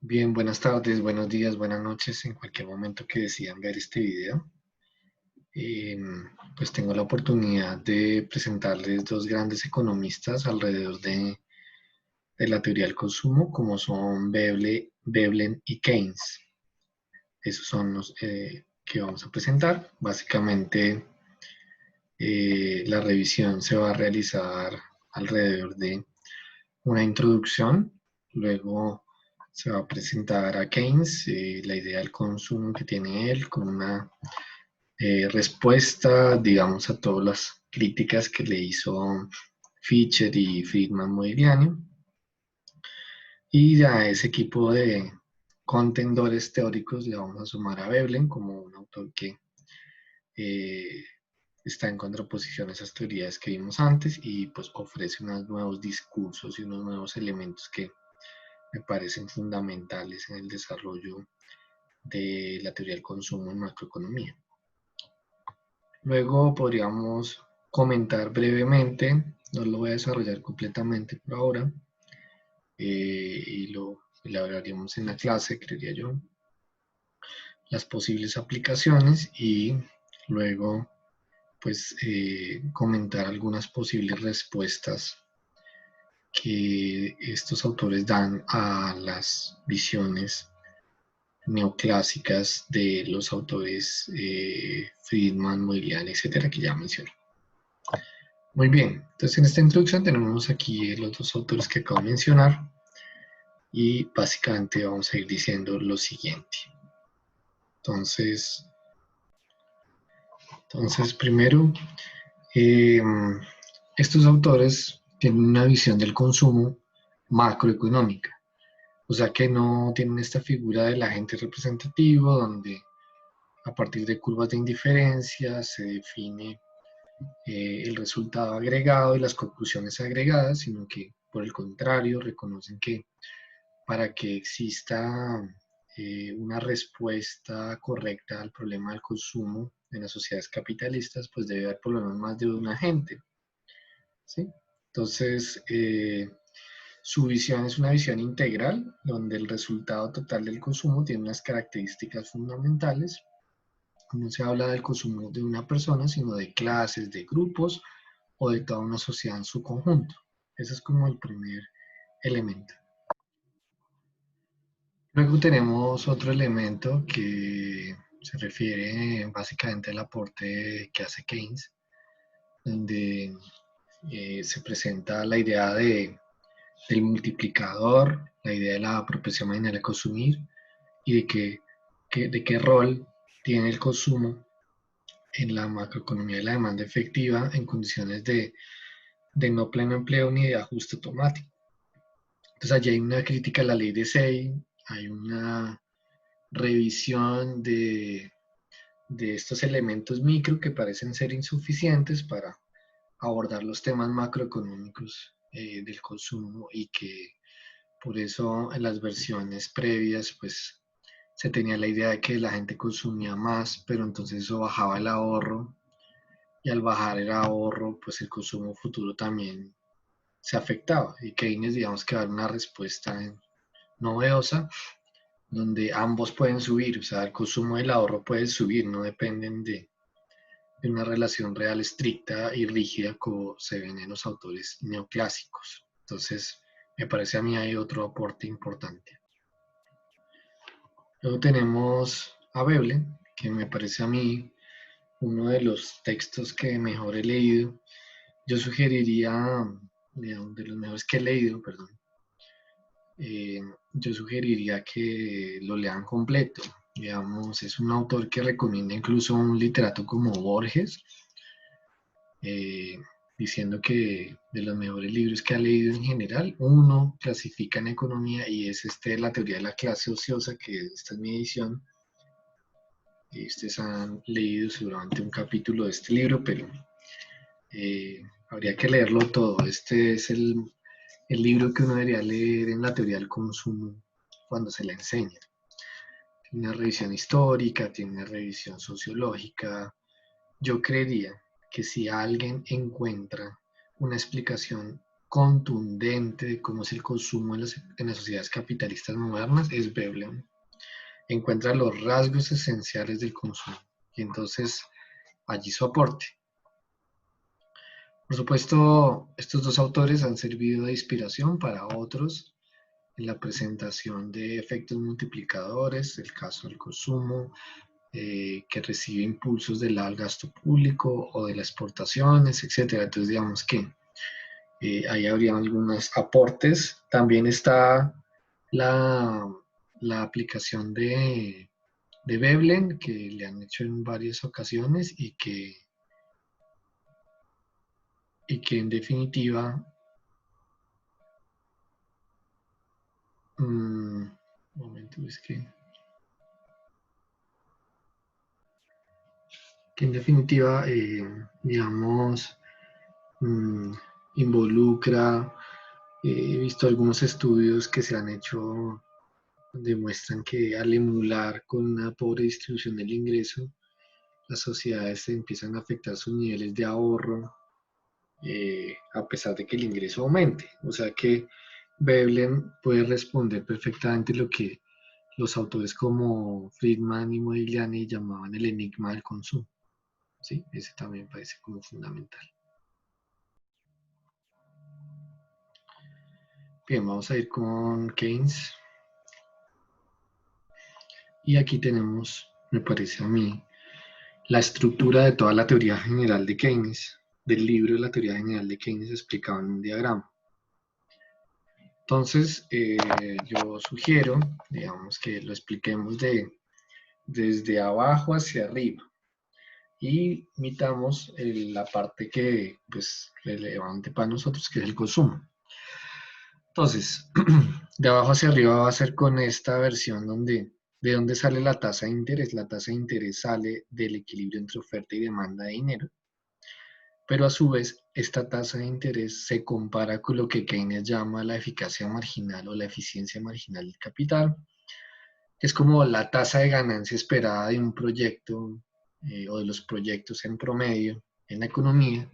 Bien, buenas tardes, buenos días, buenas noches, en cualquier momento que decidan ver este video. Eh, pues tengo la oportunidad de presentarles dos grandes economistas alrededor de la teoría del consumo, como son Veblen y Keynes. Esos son los que vamos a presentar. Básicamente, la revisión se va a realizar alrededor de una introducción, luego se va a presentar a Keynes, la idea del consumo que tiene él, con una respuesta, digamos, a todas las críticas que le hizo Fischer y Friedman Modigliani. Y a ese equipo de contendores teóricos le vamos a sumar a Veblen como un autor que eh, está en contraposición a esas teorías que vimos antes y pues ofrece unos nuevos discursos y unos nuevos elementos que me parecen fundamentales en el desarrollo de la teoría del consumo en macroeconomía. Luego podríamos comentar brevemente, no lo voy a desarrollar completamente por ahora, y lo elaboraremos en la clase, creería yo, las posibles aplicaciones y luego pues comentar algunas posibles respuestas que estos autores dan a las visiones neoclásicas de los autores Friedman, Modigliani, etcétera, que ya mencioné. Muy bien, entonces en esta introducción tenemos aquí los dos autores que acabo de mencionar y básicamente vamos a ir diciendo lo siguiente. Entonces primero, estos autores tienen una visión del consumo macroeconómica, o sea que no tienen esta figura del agente representativo donde a partir de curvas de indiferencia se define el resultado agregado y las conclusiones agregadas, sino que por el contrario reconocen que para que exista una respuesta correcta al problema del consumo en las sociedades capitalistas, pues debe haber por lo menos más de un agente, ¿sí? Entonces, su visión es una visión integral, donde el resultado total del consumo tiene unas características fundamentales. No se habla del consumo de una persona, sino de clases, de grupos o de toda una sociedad en su conjunto. Ese es como el primer elemento. Luego tenemos otro elemento que se refiere básicamente al aporte que hace Keynes, donde se presenta la idea del multiplicador, la idea de la propensión marginal a consumir y de qué rol tiene el consumo en la macroeconomía de la demanda efectiva en condiciones de no pleno empleo ni de ajuste automático. Entonces allí hay una crítica a la ley de Say, hay una revisión de estos elementos micro que parecen ser insuficientes para abordar los temas macroeconómicos del consumo y que por eso en las versiones previas pues se tenía la idea de que la gente consumía más, pero entonces eso bajaba el ahorro y al bajar el ahorro pues el consumo futuro también se afectaba y Keynes digamos que va a dar una respuesta novedosa donde ambos pueden subir, o sea, el consumo y el ahorro pueden subir, no dependen de una relación real estricta y rígida como se ven en los autores neoclásicos. Entonces, me parece a mí hay otro aporte importante. Luego tenemos a Veblen, que me parece a mí uno de los textos que mejor he leído. Yo sugeriría, de los mejores que he leído, perdón, yo sugeriría que lo lean completo. Digamos, es un autor que recomienda incluso a un literato como Borges, eh, diciendo que de los mejores libros que ha leído en general, uno clasifica en economía y es La teoría de la clase ociosa, que esta es mi edición. Ustedes han leído seguramente un capítulo de este libro, pero habría que leerlo todo. Este es el libro que uno debería leer en la teoría del consumo cuando se la enseña. Tiene una revisión histórica, tiene una revisión sociológica. Yo creería que si alguien encuentra una explicación contundente de cómo es el consumo en las sociedades capitalistas modernas es Veblen. Encuentra los rasgos esenciales del consumo y entonces allí su aporte. Por supuesto, estos dos autores han servido de inspiración para otros en la presentación de efectos multiplicadores, el caso del consumo, que recibe impulsos del gasto público o de las exportaciones, etc. Entonces, digamos que ahí habría algunos aportes. También está la aplicación de Veblen, que le han hecho en varias ocasiones y que en definitiva, un momento, es que en definitiva, digamos, mmm, involucra, he visto algunos estudios que se han hecho, demuestran que al emular con una pobre distribución del ingreso, las sociedades empiezan a afectar sus niveles de ahorro, a pesar de que el ingreso aumente. O sea que Veblen puede responder perfectamente lo que los autores como Friedman y Modigliani llamaban el enigma del consumo. ¿Sí? Ese también parece como fundamental. Bien, vamos a ir con Keynes. Y aquí tenemos, me parece a mí, la estructura de toda la teoría general de Keynes, del libro de la teoría general de Keynes explicado en un diagrama. Entonces, yo sugiero, digamos, que lo expliquemos desde abajo hacia arriba y mitamos la parte que, pues, relevante para nosotros, que es el consumo. Entonces, de abajo hacia arriba va a ser con esta versión de dónde sale la tasa de interés. La tasa de interés sale del equilibrio entre oferta y demanda de dinero, pero a su vez esta tasa de interés se compara con lo que Keynes llama la eficacia marginal o la eficiencia marginal del capital, que es como la tasa de ganancia esperada de un proyecto o de los proyectos en promedio en la economía.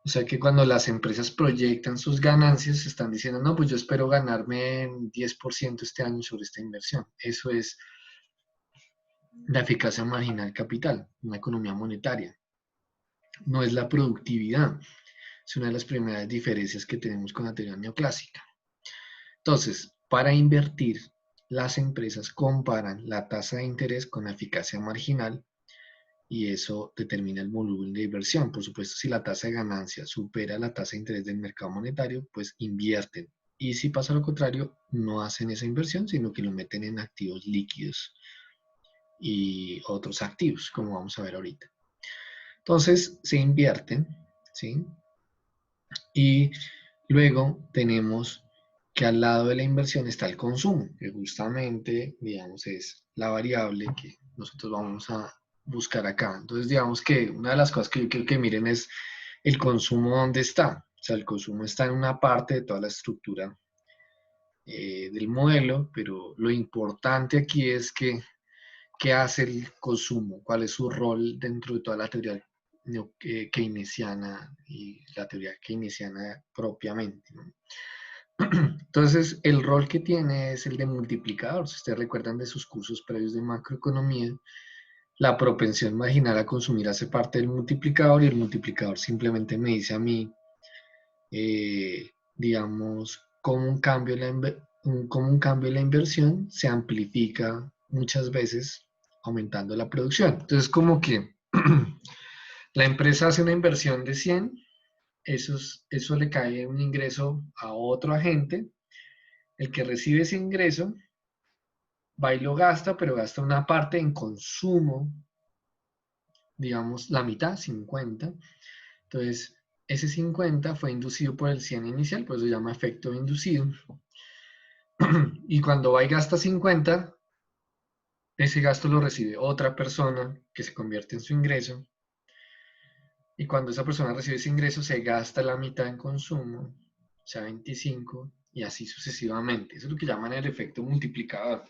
O sea que cuando las empresas proyectan sus ganancias, están diciendo, no, pues yo espero ganarme en 10% este año sobre esta inversión. Eso es la eficacia marginal capital, una economía monetaria. No es la productividad. Es una de las primeras diferencias que tenemos con la teoría neoclásica. Entonces, para invertir, las empresas comparan la tasa de interés con la eficacia marginal y eso determina el volumen de inversión. Por supuesto, si la tasa de ganancia supera la tasa de interés del mercado monetario, pues invierten. Y si pasa lo contrario, no hacen esa inversión, sino que lo meten en activos líquidos y otros activos, como vamos a ver ahorita. Entonces, se invierten, ¿sí? Y luego tenemos que al lado de la inversión está el consumo, que justamente, digamos, es la variable que nosotros vamos a buscar acá. Entonces, digamos que una de las cosas que yo quiero que miren es el consumo, ¿dónde está? O sea, el consumo está en una parte de toda la estructura del modelo, pero lo importante aquí es que qué hace el consumo, cuál es su rol dentro de toda la teoría keynesiana y la teoría keynesiana propiamente, ¿no? Entonces, el rol que tiene es el de multiplicador. Si ustedes recuerdan de sus cursos previos de macroeconomía, la propensión marginal a consumir hace parte del multiplicador y el multiplicador simplemente me dice a mí, digamos, cómo un cambio en la inversión se amplifica muchas veces aumentando la producción. Entonces, como que la empresa hace una inversión de 100, eso le cae un ingreso a otro agente, el que recibe ese ingreso va y lo gasta, pero gasta una parte en consumo, digamos la mitad, 50. Entonces, ese 50 fue inducido por el 100 inicial, por eso se llama efecto inducido. Y cuando va y gasta 50, ese gasto lo recibe otra persona que se convierte en su ingreso. Y cuando esa persona recibe ese ingreso, se gasta la mitad en consumo, o sea, 25, y así sucesivamente. Eso es lo que llaman el efecto multiplicador.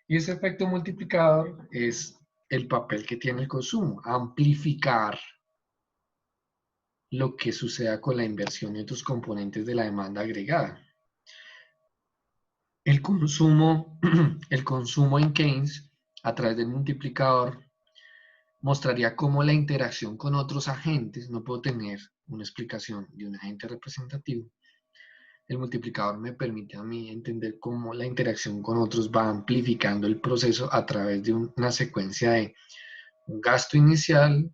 Y ese efecto multiplicador es el papel que tiene el consumo, amplificar lo que suceda con la inversión y otros componentes de la demanda agregada. El consumo, el consumo en Keynes, a través del multiplicador, mostraría cómo la interacción con otros agentes, no puedo tener una explicación de un agente representativo. El multiplicador me permite a mí entender cómo la interacción con otros va amplificando el proceso a través de una secuencia de un gasto inicial,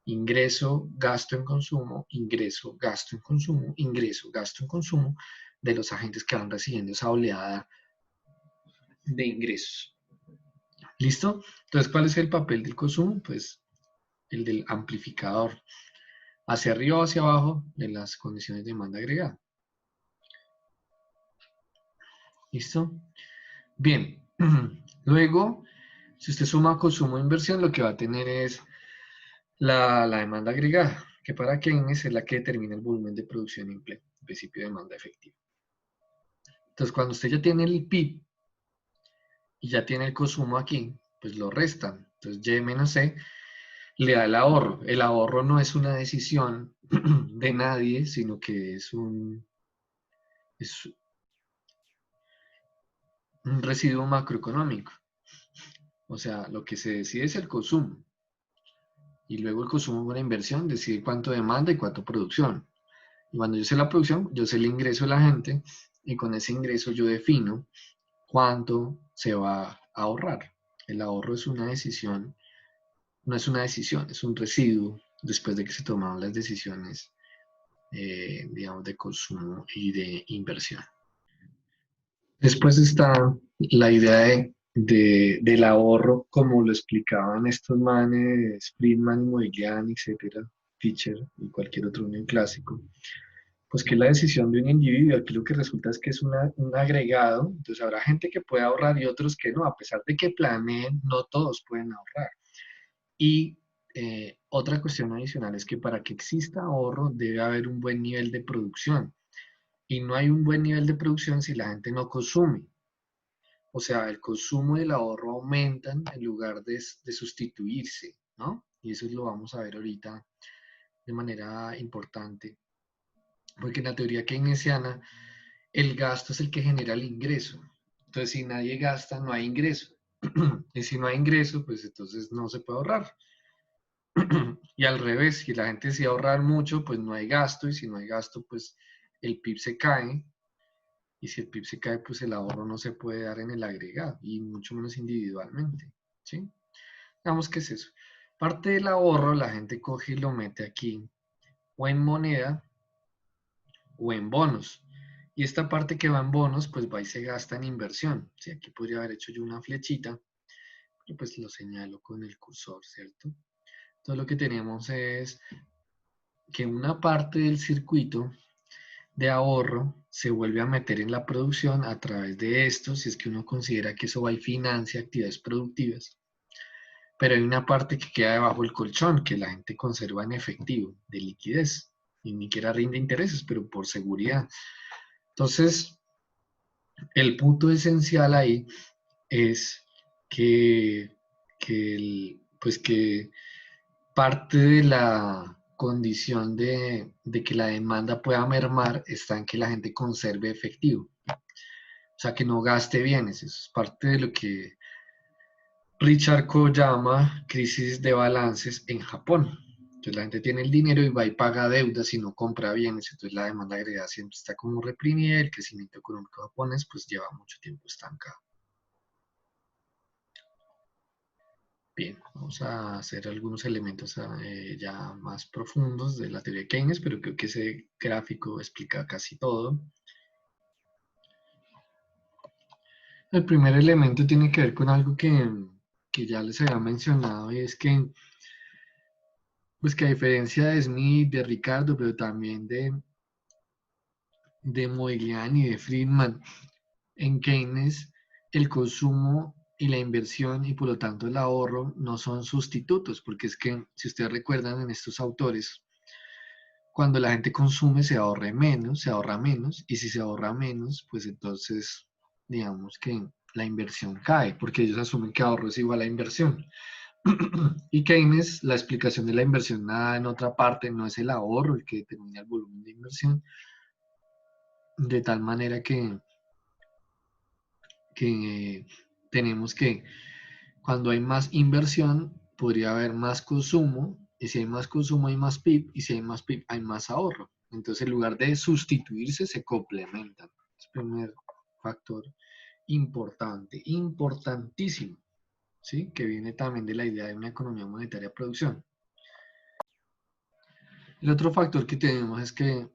ingreso, gasto en consumo, ingreso, gasto en consumo, ingreso, gasto en consumo de los agentes que van recibiendo esa oleada de ingresos. ¿Listo? Entonces, ¿cuál es el papel del consumo? Pues el del amplificador, hacia arriba o hacia abajo de las condiciones de demanda agregada. ¿Listo? Bien. Luego, si usted suma consumo e inversión, lo que va a tener es la demanda agregada, que para Keynes es la que determina el volumen de producción y empleo, el principio de demanda efectiva. Entonces, cuando usted ya tiene el PIB y ya tiene el consumo aquí, pues lo restan. Entonces, Y menos C le da el ahorro. El ahorro no es una decisión de nadie, sino que es un residuo macroeconómico. O sea, lo que se decide es el consumo. Y luego el consumo es una inversión, decide cuánto demanda y cuánto producción. Y cuando yo sé la producción, yo sé el ingreso de la gente y con ese ingreso yo defino cuánto se va a ahorrar. El ahorro es una decisión, no es una decisión, es un residuo después de que se tomaron las decisiones, digamos, de consumo y de inversión. Después está la idea del ahorro, como lo explicaban estos manes, Friedman, Modigliani, etcétera, Fischer y cualquier otro clásico. Pues que es la decisión de un individuo, aquí lo que resulta es que es un agregado, entonces habrá gente que puede ahorrar y otros que no, a pesar de que planeen, no todos pueden ahorrar. Y otra cuestión adicional es que para que exista ahorro debe haber un buen nivel de producción, y no hay un buen nivel de producción si la gente no consume. O sea, el consumo y el ahorro aumentan en lugar de sustituirse, ¿no? Y eso lo vamos a ver ahorita de manera importante, porque en la teoría keynesiana el gasto es el que genera el ingreso. Entonces, si nadie gasta, no hay ingreso. Y si no hay ingreso, pues entonces no se puede ahorrar. Y al revés, si la gente decide ahorrar mucho, pues no hay gasto, y si no hay gasto, pues el PIB se cae, y si el PIB se cae, pues el ahorro no se puede dar en el agregado, y mucho menos individualmente, ¿sí? Digamos que es eso. Parte del ahorro la gente coge y lo mete aquí, o en moneda, o en bonos. Y esta parte que va en bonos, pues va y se gasta en inversión. Sí, aquí podría haber hecho yo una flechita, pero pues lo señalo con el cursor, ¿cierto? Entonces lo que tenemos es que una parte del circuito de ahorro se vuelve a meter en la producción a través de esto, si es que uno considera que eso va y financia actividades productivas. Pero hay una parte que queda debajo del colchón, que la gente conserva en efectivo, de liquidez, y ni siquiera rinde intereses, pero por seguridad. Entonces, el punto esencial ahí es que parte de la condición de que la demanda pueda mermar está en que la gente conserve efectivo, o sea, que no gaste bienes. Eso es parte de lo que Richard Koh llama crisis de balances en Japón. Entonces la gente tiene el dinero y va y paga deudas y no compra bienes, entonces la demanda agregada siempre está como reprimida y el crecimiento económico japonés pues lleva mucho tiempo estancado. Bien, vamos a hacer algunos elementos ya más profundos de la teoría de Keynes, pero creo que ese gráfico explica casi todo. El primer elemento tiene que ver con algo que ya les había mencionado, y es que, pues que a diferencia de Smith, de Ricardo, pero también de Modigliani y de Friedman, en Keynes el consumo y la inversión y por lo tanto el ahorro no son sustitutos, porque es que si ustedes recuerdan en estos autores, cuando la gente consume se ahorra menos, y si se ahorra menos, pues entonces digamos que la inversión cae, porque ellos asumen que ahorro es igual a inversión. Y Keynes, la explicación de la inversión nada en otra parte, no es el ahorro el que determina el volumen de inversión, de tal manera que tenemos que cuando hay más inversión, podría haber más consumo, y si hay más consumo hay más PIB, y si hay más PIB hay más ahorro. Entonces, en lugar de sustituirse, se complementan. Es el primer factor importante, importantísimo, ¿sí? Que viene también de la idea de una economía monetaria de producción. El otro factor que tenemos es que,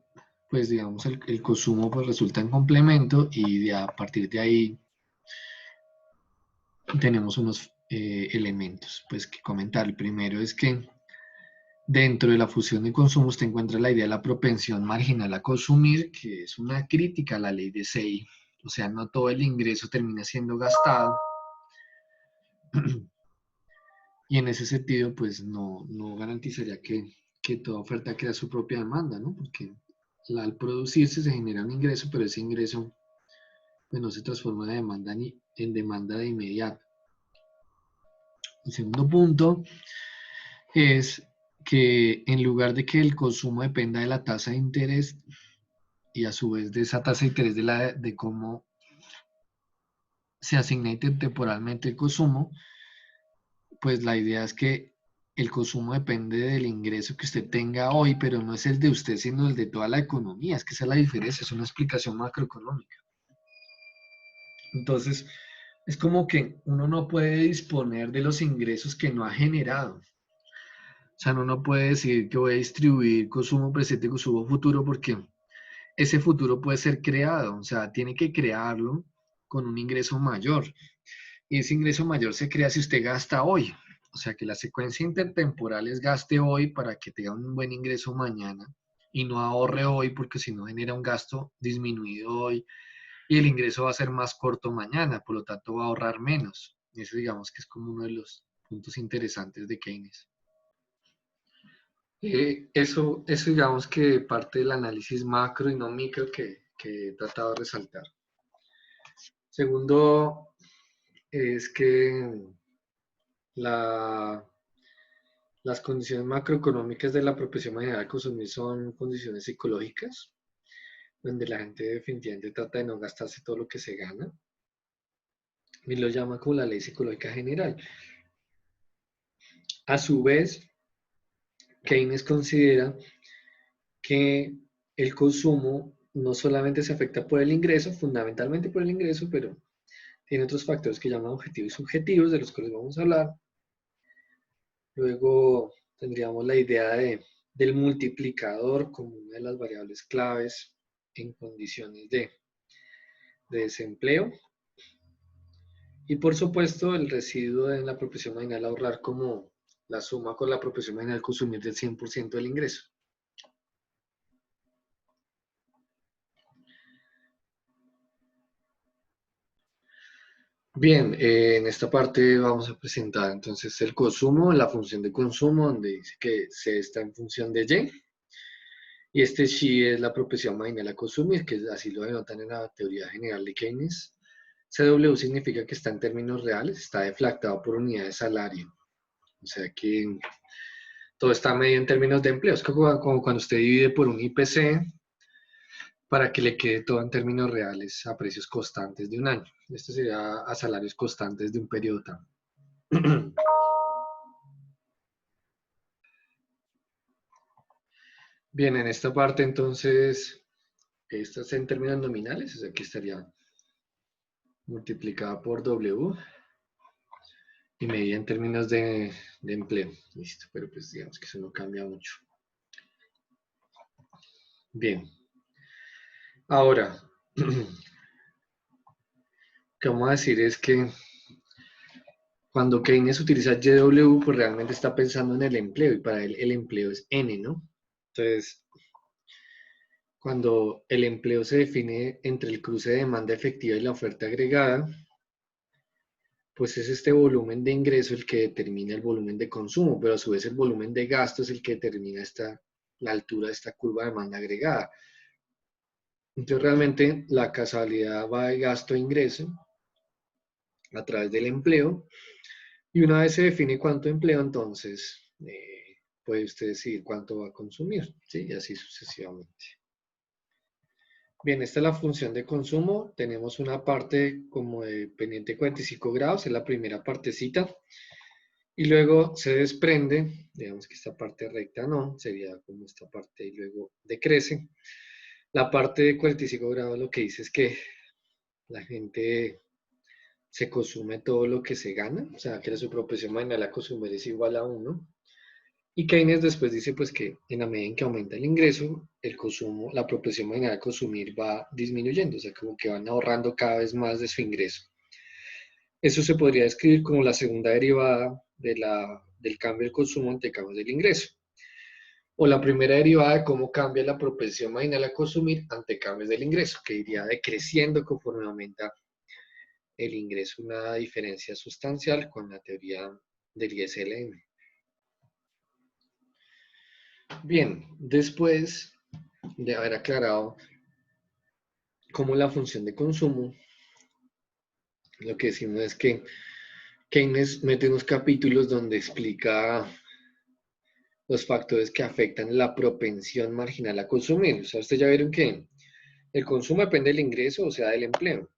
pues digamos, el consumo pues resulta en complemento y a partir de ahí tenemos unos elementos pues que comentar. El primero es que dentro de la fusión de consumo usted encuentra la idea de la propensión marginal a consumir, que es una crítica a la ley de Say. O sea, no todo el ingreso termina siendo gastado. Y en ese sentido, pues no garantizaría que toda oferta crea su propia demanda, ¿no? Porque al producirse se genera un ingreso, pero ese ingreso pues, no se transforma de demanda en demanda de inmediato. El segundo punto es que en lugar de que el consumo dependa de la tasa de interés y a su vez de esa tasa de interés de cómo se asigna temporalmente el consumo, pues la idea es que el consumo depende del ingreso que usted tenga hoy, pero no es el de usted, sino el de toda la economía. Es que esa es la diferencia, es una explicación macroeconómica. Entonces, es como que uno no puede disponer de los ingresos que no ha generado. O sea, uno no puede decir que voy a distribuir consumo presente y consumo futuro porque ese futuro puede ser creado. O sea, tiene que crearlo con un ingreso mayor. Y ese ingreso mayor se crea si usted gasta hoy. O sea, que la secuencia intertemporal es gaste hoy para que tenga un buen ingreso mañana y no ahorre hoy porque si no genera un gasto disminuido hoy y el ingreso va a ser más corto mañana, por lo tanto va a ahorrar menos. Eso digamos que es como uno de los puntos interesantes de Keynes. Eso digamos que parte del análisis macro y no micro que he tratado de resaltar. Segundo, es que la, las condiciones macroeconómicas de la propensión general al consumir son condiciones psicológicas, donde la gente definitivamente trata de no gastarse todo lo que se gana, y lo llama como la ley psicológica general. A su vez, Keynes considera que el consumo no solamente se afecta por el ingreso, fundamentalmente por el ingreso, pero tiene otros factores que llaman objetivos y subjetivos, de los cuales vamos a hablar. Luego tendríamos la idea del multiplicador como una de las variables claves en condiciones de desempleo. Y por supuesto el residuo en la proporción marginal a ahorrar como la suma con la proporción marginal consumir del 100% del ingreso. Bien, en esta parte vamos a presentar entonces el consumo, la función de consumo, donde dice que C está en función de Y, y este Xi es la propensión marginal a consumir, que así lo denotan en la teoría general de Keynes. CW significa que está en términos reales, está deflactado por unidad de salario. O sea que todo está medido en términos de empleo. Es como cuando usted divide por un IPC para que le quede todo en términos reales a precios constantes de un año. Esto sería a salarios constantes de un periodo tan. Bien, en esta parte entonces, esta es en términos nominales, o sea, aquí estaría multiplicada por W y medida en términos de empleo. Listo, pero pues digamos que eso no cambia mucho. Bien, ahora, ¿qué vamos a decir? Es que cuando Keynes utiliza YW, pues realmente está pensando en el empleo y para él el empleo es N, ¿no? Entonces, cuando el empleo se define entre el cruce de demanda efectiva y la oferta agregada, pues es este volumen de ingreso el que determina el volumen de consumo, pero a su vez el volumen de gasto es el que determina la altura de esta curva de demanda agregada. Entonces realmente la causalidad va de gasto a ingreso a través del empleo, Y una vez se define cuánto empleo, entonces puede usted decidir cuánto va a consumir, ¿sí? Y así sucesivamente. Bien, esta es la función de consumo. Tenemos una parte como de pendiente 45 grados, es la primera partecita. Y luego se desprende, digamos que esta parte recta no, sería como esta parte y luego decrece. La parte de 45 grados lo que dice es que la gente se consume todo lo que se gana, o sea, que la superproporción marginal a consumir es igual a 1. Y Keynes después dice pues que en la medida en que aumenta el ingreso, el consumo, la proporción marginal a consumir va disminuyendo, o sea, como que van ahorrando cada vez más de su ingreso. Eso se podría describir como la segunda derivada del cambio del consumo ante cambios del ingreso. O la primera derivada de cómo cambia la propensión marginal a consumir ante cambios del ingreso, que iría decreciendo conforme aumenta el ingreso, una diferencia sustancial con la teoría del ISLM. Bien, después de haber aclarado cómo la función de consumo, lo que decimos es que Keynes mete unos capítulos donde explica los factores que afectan la propensión marginal a consumir. O sea, ustedes ya vieron que el consumo depende del ingreso, o sea, del empleo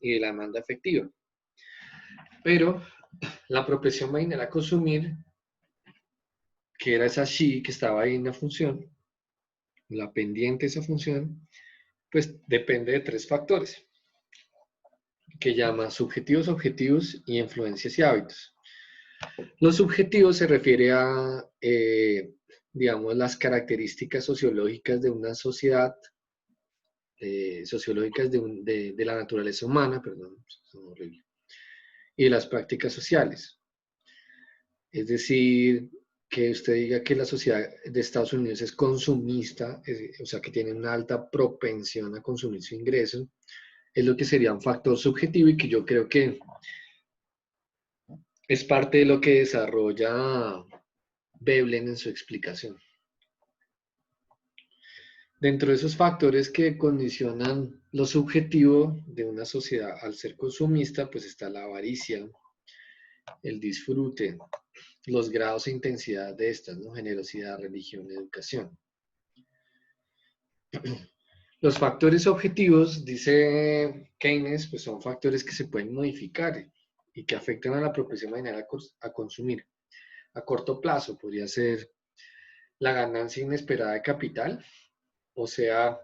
y de la demanda efectiva. Pero la propensión marginal a consumir, que era esa xi que estaba ahí en la función, la pendiente de esa función, pues depende de 3 factores, que llama subjetivos, objetivos y influencias y hábitos. Los subjetivos se refiere a, digamos, las características sociológicas de una sociedad, sociológicas de la naturaleza humana, perdón, son horrible, y de las prácticas sociales. Es decir, que usted diga que la sociedad de Estados Unidos es consumista, o sea, que tiene una alta propensión a consumir su ingreso, es lo que sería un factor subjetivo y que yo creo que es parte de lo que desarrolla Veblen en su explicación. Dentro de esos factores que condicionan lo subjetivo de una sociedad al ser consumista, pues está la avaricia, el disfrute, los grados e intensidad de estas, ¿no? Generosidad, religión, educación. Los factores objetivos, dice Keynes, pues son factores que se pueden modificar y que afectan a la propensión marginal a consumir. A corto plazo podría ser la ganancia inesperada de capital, o sea,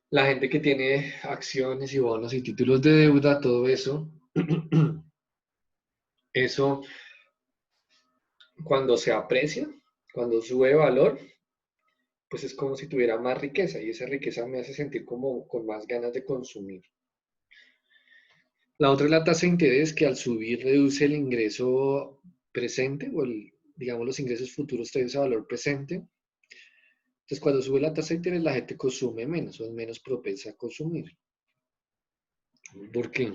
la gente que tiene acciones y bonos y títulos de deuda, todo eso, eso cuando se aprecia, cuando sube valor, pues es como si tuviera más riqueza y esa riqueza me hace sentir como con más ganas de consumir. La otra es la tasa de interés que al subir reduce el ingreso presente o digamos los ingresos futuros traen ese valor presente. Entonces cuando sube la tasa de interés la gente consume menos o es menos propensa a consumir. ¿Por qué?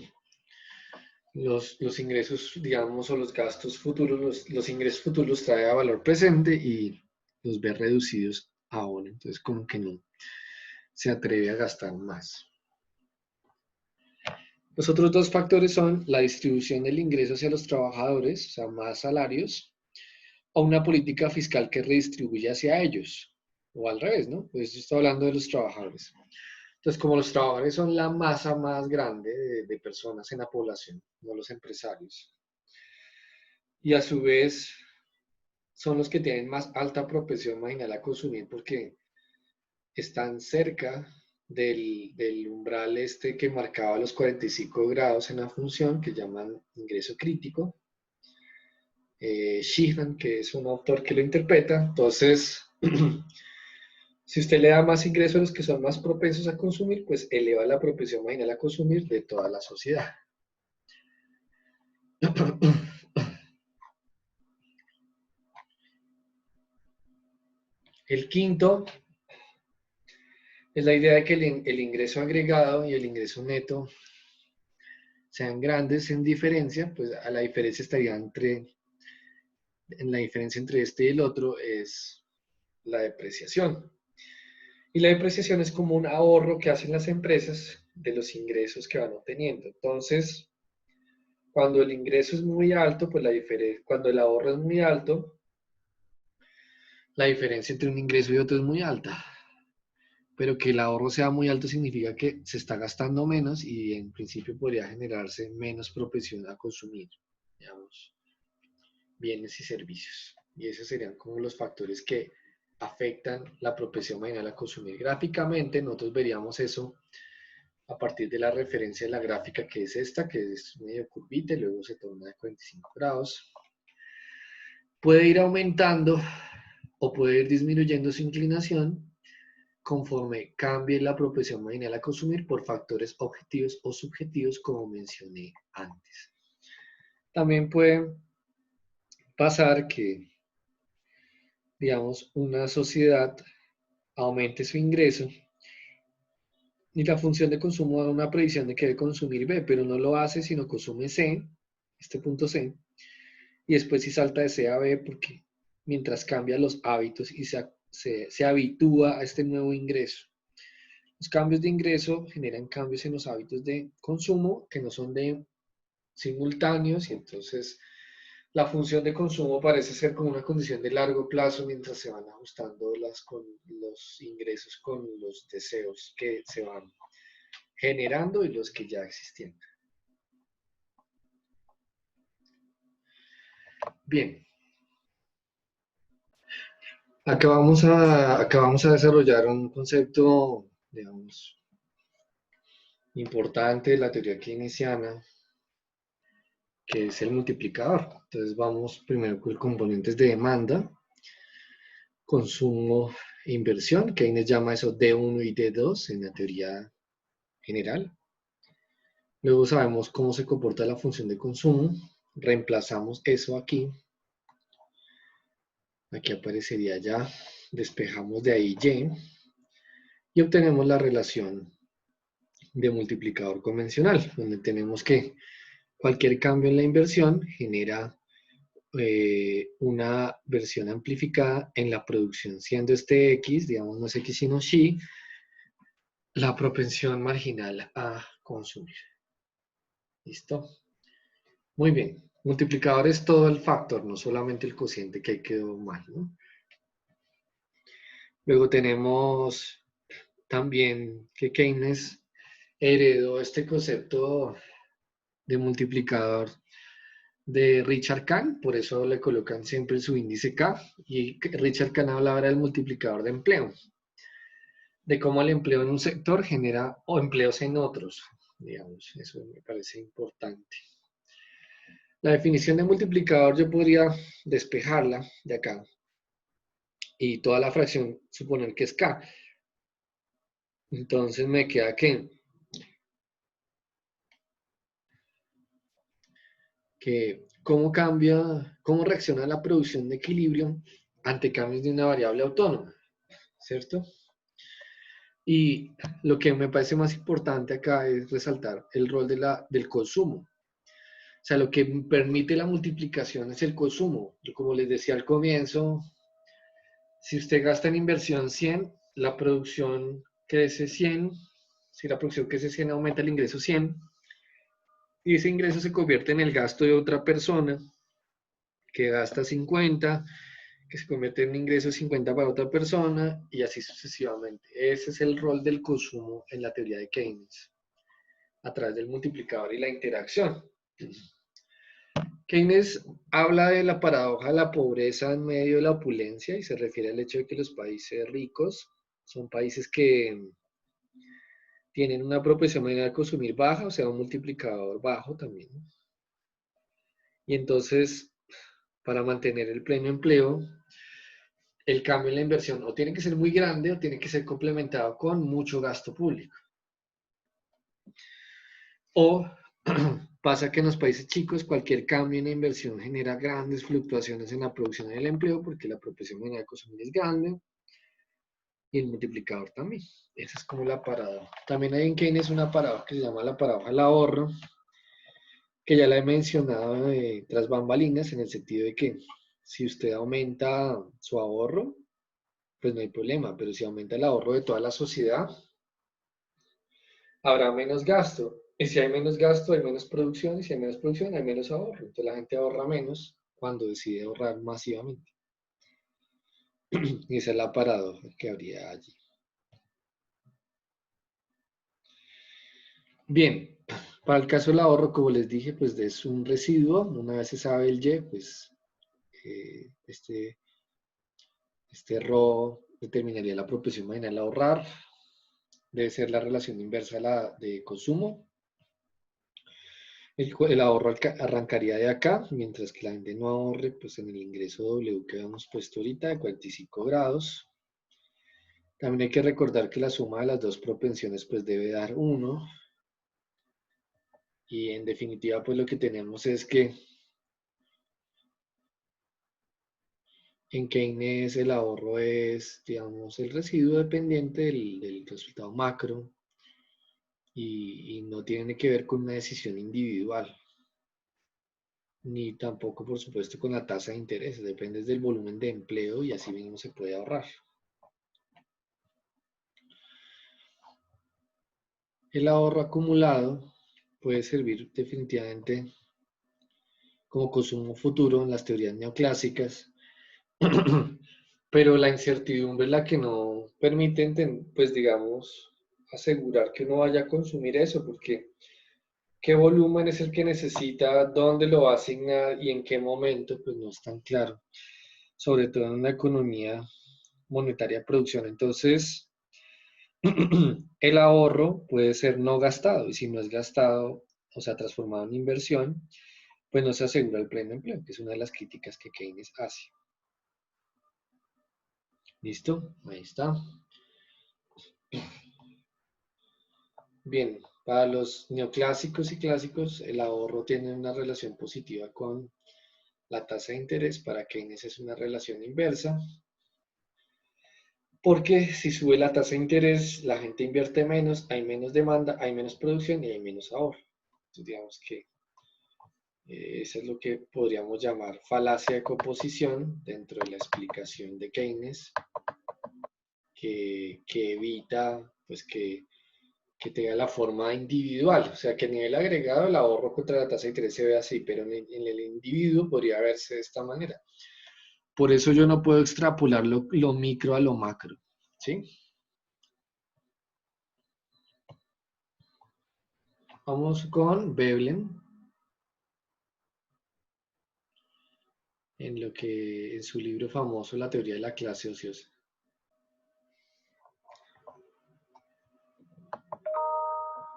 Los ingresos, digamos, o los gastos futuros, los ingresos futuros los trae a valor presente y los ve reducidos ahora. Entonces como que no se atreve a gastar más. Los otros 2 factores son la distribución del ingreso hacia los trabajadores, o sea, más salarios, o una política fiscal que redistribuye hacia ellos, o al revés, ¿no? Pues esto está hablando de los trabajadores. Entonces, como los trabajadores son la masa más grande de personas en la población, no los empresarios, y a su vez son los que tienen más alta propensión marginal a consumir porque están cerca del umbral este que marcaba los 45 grados en la función, que llaman ingreso crítico. Sheehan, que es un autor que lo interpreta. Entonces, si usted le da más ingresos a los que son más propensos a consumir, pues eleva la propensión marginal a consumir de toda la sociedad. El quinto es la idea de que el ingreso agregado y el ingreso neto sean grandes en diferencia, pues a la diferencia estaría en la diferencia entre este y el otro es la depreciación. Y la depreciación es como un ahorro que hacen las empresas de los ingresos que van obteniendo. Entonces, cuando el ingreso es muy alto, pues cuando el ahorro es muy alto, la diferencia entre un ingreso y otro es muy alta. Pero que el ahorro sea muy alto significa que se está gastando menos y en principio podría generarse menos propensión a consumir, digamos, bienes y servicios. Y esos serían como los factores que afectan la propensión marginal a consumir. Gráficamente nosotros veríamos eso a partir de la referencia de la gráfica que es esta, que es medio curvita y luego se torna de 45 grados. Puede ir aumentando o puede ir disminuyendo su inclinación conforme cambie la propensión marginal a consumir por factores objetivos o subjetivos como mencioné antes. También puede pasar que, digamos, una sociedad aumente su ingreso y la función de consumo da una previsión de que debe consumir B, pero no lo hace, sino consume C, este punto C, y después sí salta de C a B porque mientras cambia los hábitos y se habitúa a este nuevo ingreso. Los cambios de ingreso generan cambios en los hábitos de consumo que no son simultáneos y entonces la función de consumo parece ser como una condición de largo plazo mientras se van ajustando los ingresos con los deseos que se van generando y los que ya existían. Bien. Acá vamos a desarrollar un concepto, digamos, importante de la teoría keynesiana, que es el multiplicador. Entonces vamos primero con componentes de demanda, consumo e inversión. Keynes llama eso D1 y D2 en la teoría general. Luego sabemos cómo se comporta la función de consumo. Reemplazamos eso aquí. Aquí aparecería ya. Despejamos de ahí Y. Y obtenemos la relación de multiplicador convencional, donde tenemos que cualquier cambio en la inversión genera una versión amplificada en la producción, siendo este X, digamos no es X sino Y, la propensión marginal a consumir. ¿Listo? Muy bien. Multiplicador es todo el factor, no solamente el cociente, que ahí quedó mal, ¿no? Luego tenemos también que Keynes heredó este concepto de multiplicador de Richard Kahn, por eso le colocan siempre su índice K, y Richard Kahn hablaba del multiplicador de empleo, de cómo el empleo en un sector genera o empleos en otros, digamos, eso me parece importante. La definición de multiplicador yo podría despejarla de acá y toda la fracción suponer que es K. Entonces me queda que cómo cambia, cómo reacciona la producción de equilibrio ante cambios de una variable autónoma, ¿cierto? Y lo que me parece más importante acá es resaltar el rol del consumo. O sea, lo que permite la multiplicación es el consumo. Yo, como les decía al comienzo, si usted gasta en inversión 100, la producción crece 100. Si la producción crece 100, aumenta el ingreso 100. Y ese ingreso se convierte en el gasto de otra persona que gasta 50, que se convierte en un ingreso 50 para otra persona y así sucesivamente. Ese es el rol del consumo en la teoría de Keynes, a través del multiplicador y la interacción. Keynes habla de la paradoja de la pobreza en medio de la opulencia y se refiere al hecho de que los países ricos son países que tienen una propensión marginal a consumir baja, o sea, un multiplicador bajo también. Y entonces, para mantener el pleno empleo, el cambio en la inversión o tiene que ser muy grande o tiene que ser complementado con mucho gasto público. O pasa que en los países chicos cualquier cambio en la inversión genera grandes fluctuaciones en la producción y el empleo porque la propensión marginal de consumir es grande y el multiplicador también. Esa es como la paradoja. También hay en Keynes una paradoja que se llama la paradoja del ahorro, que ya la he mencionado tras bambalinas en el sentido de que si usted aumenta su ahorro, pues no hay problema, pero si aumenta el ahorro de toda la sociedad, habrá menos gasto Y si hay menos gasto, hay menos producción, y si hay menos producción, hay menos ahorro. Entonces la gente ahorra menos cuando decide ahorrar masivamente. Y esa es la paradoja que habría allí. Bien, para el caso del ahorro, como les dije, pues es un residuo. Una vez se sabe el Y, pues eh, este, este RO determinaría la proporción marginal a ahorrar. Debe ser la relación inversa a la de consumo. El ahorro arrancaría de acá, mientras que la gente no ahorre, pues en el ingreso W que habíamos puesto ahorita de 45 grados. También hay que recordar que la suma de las dos propensiones pues debe dar 1. Y en definitiva pues lo que tenemos es que en Keynes el ahorro es, digamos, el residuo dependiente del resultado macro y no tiene que ver con una decisión individual, ni tampoco por supuesto con la tasa de interés, depende del volumen de empleo y así mismo se puede ahorrar. El ahorro acumulado puede servir definitivamente como consumo futuro en las teorías neoclásicas, pero la incertidumbre es la que no permite, pues digamos, asegurar que uno vaya a consumir eso, porque qué volumen es el que necesita, dónde lo va a asignar y en qué momento, pues no es tan claro, sobre todo en una economía monetaria de producción. Entonces, el ahorro puede ser no gastado y si no es gastado, o sea, transformado en inversión, pues no se asegura el pleno empleo, que es una de las críticas que Keynes hace. ¿Listo? Ahí está. Bien, para los neoclásicos y clásicos, el ahorro tiene una relación positiva con la tasa de interés. Para Keynes es una relación inversa, porque si sube la tasa de interés, la gente invierte menos, hay menos demanda, hay menos producción y hay menos ahorro. Entonces, digamos que eso es lo que podríamos llamar falacia de composición dentro de la explicación de Keynes, que evita pues que tenga la forma individual, o sea que a nivel agregado el ahorro contra la tasa de interés se ve así, pero en el individuo podría verse de esta manera. Por eso yo no puedo extrapolar lo micro a lo macro, ¿sí? Vamos con Veblen, en lo que en su libro famoso La teoría de la clase ociosa.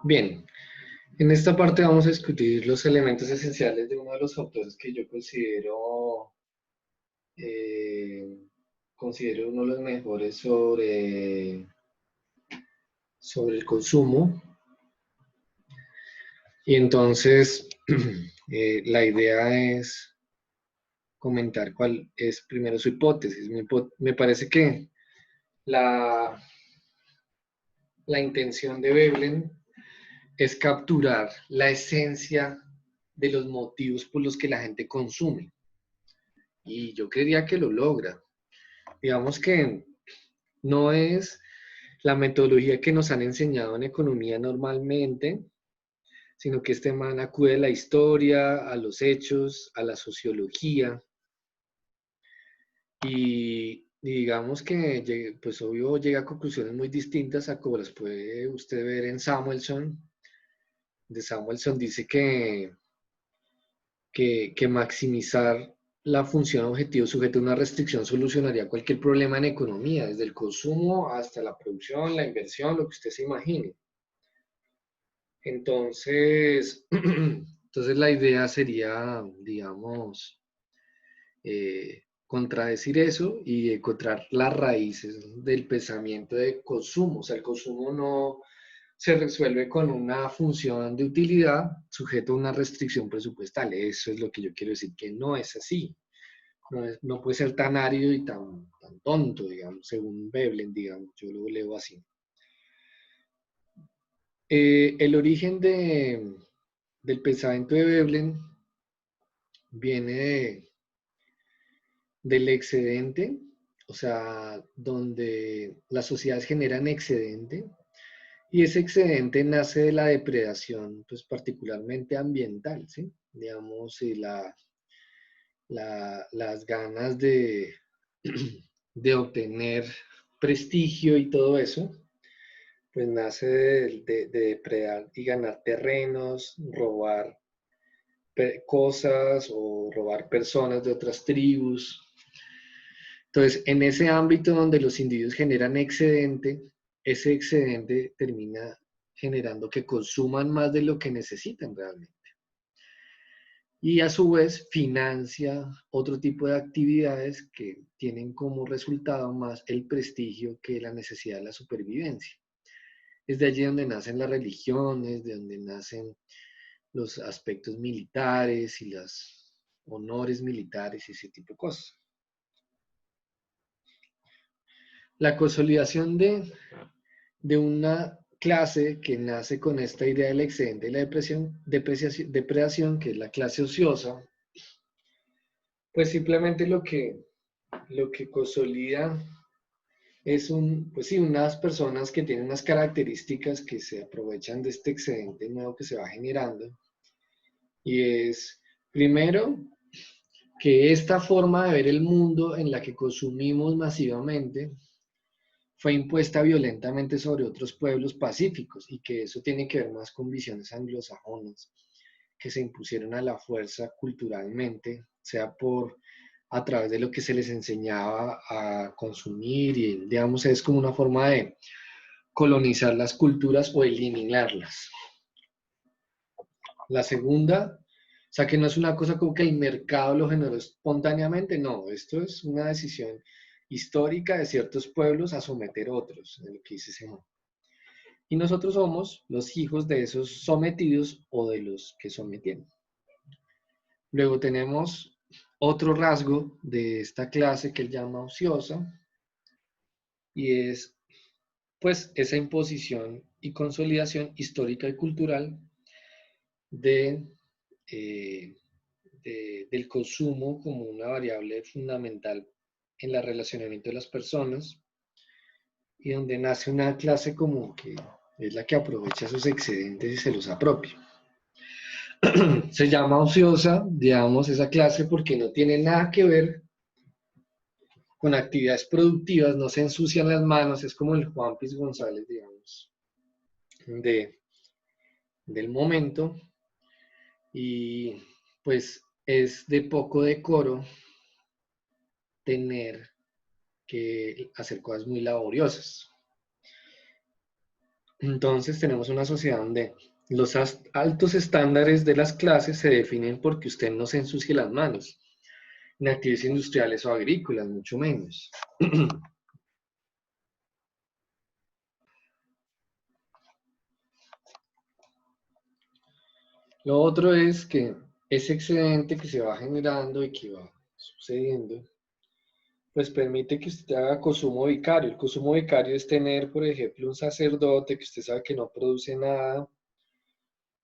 Bien, en esta parte vamos a discutir los elementos esenciales de uno de los autores que yo eh, considero uno de los mejores sobre el consumo. Y entonces, la idea es comentar cuál es primero su hipótesis. Me parece que la, la intención de Veblen es capturar la esencia de los motivos por los que la gente consume. Y yo creería que lo logra. Digamos que no es la metodología que nos han enseñado en economía normalmente, sino que este man acude a la historia, a los hechos, a la sociología, y digamos que, pues obvio, llega a conclusiones muy distintas a como las puede usted ver en Samuelson. De Samuelson dice que maximizar la función objetivo sujeto a una restricción solucionaría cualquier problema en economía, desde el consumo hasta la producción, la inversión, lo que usted se imagine. Entonces, entonces la idea sería, digamos, contradecir eso y encontrar las raíces del pensamiento de consumo. O sea, el consumo no se resuelve con una función de utilidad sujeto a una restricción presupuestal. Eso es lo que yo quiero decir, que no es así. No puede ser tan árido y tan tonto, digamos, según Veblen, digamos, yo lo leo así. El origen del pensamiento de Veblen viene del excedente, o sea, donde las sociedades generan excedente Y ese excedente nace de la depredación, pues particularmente ambiental, ¿sí? Digamos, y las ganas de obtener prestigio y todo eso, pues nace de depredar y ganar terrenos, robar cosas o robar personas de otras tribus. Entonces, en ese ámbito donde los individuos generan excedente, ese excedente termina generando que consuman más de lo que necesitan realmente. Y a su vez financia otro tipo de actividades que tienen como resultado más el prestigio que la necesidad de la supervivencia. Es de allí donde nacen las religiones, de donde nacen los aspectos militares y los honores militares y ese tipo de cosas. La consolidación de una clase que nace con esta idea del excedente y la depredación, que es la clase ociosa, pues simplemente lo que consolida es pues sí, unas personas que tienen unas características que se aprovechan de este excedente nuevo que se va generando. Y es, primero, que esta forma de ver el mundo en la que consumimos masivamente fue impuesta violentamente sobre otros pueblos pacíficos y que eso tiene que ver más con visiones anglosajonas que se impusieron a la fuerza culturalmente, sea a través de lo que se les enseñaba a consumir y digamos es como una forma de colonizar las culturas o eliminarlas. La segunda, o sea que no es una cosa como que el mercado lo generó espontáneamente, no, esto es una decisión histórica de ciertos pueblos a someter otros, en lo que dice Simón. Y nosotros somos los hijos de esos sometidos o de los que sometieron. Luego tenemos otro rasgo de esta clase que él llama ociosa y es pues esa imposición y consolidación histórica y cultural de, eh, del consumo como una variable fundamental en el relacionamiento de las personas y donde nace una clase como que es la que aprovecha sus excedentes y se los apropia. Se llama ociosa, digamos, esa clase porque no tiene nada que ver con actividades productivas, no se ensucian las manos, es como el Juan Piz González, digamos, de, del momento, y pues es de poco decoro tener que hacer cosas muy laboriosas. Entonces tenemos una sociedad donde los altos estándares de las clases se definen porque usted no se ensucie las manos, en actividades industriales o agrícolas, mucho menos. Lo otro es que ese excedente que se va generando y que va sucediendo, pues permite que usted haga consumo vicario. El consumo vicario es tener, por ejemplo, un sacerdote que usted sabe que no produce nada,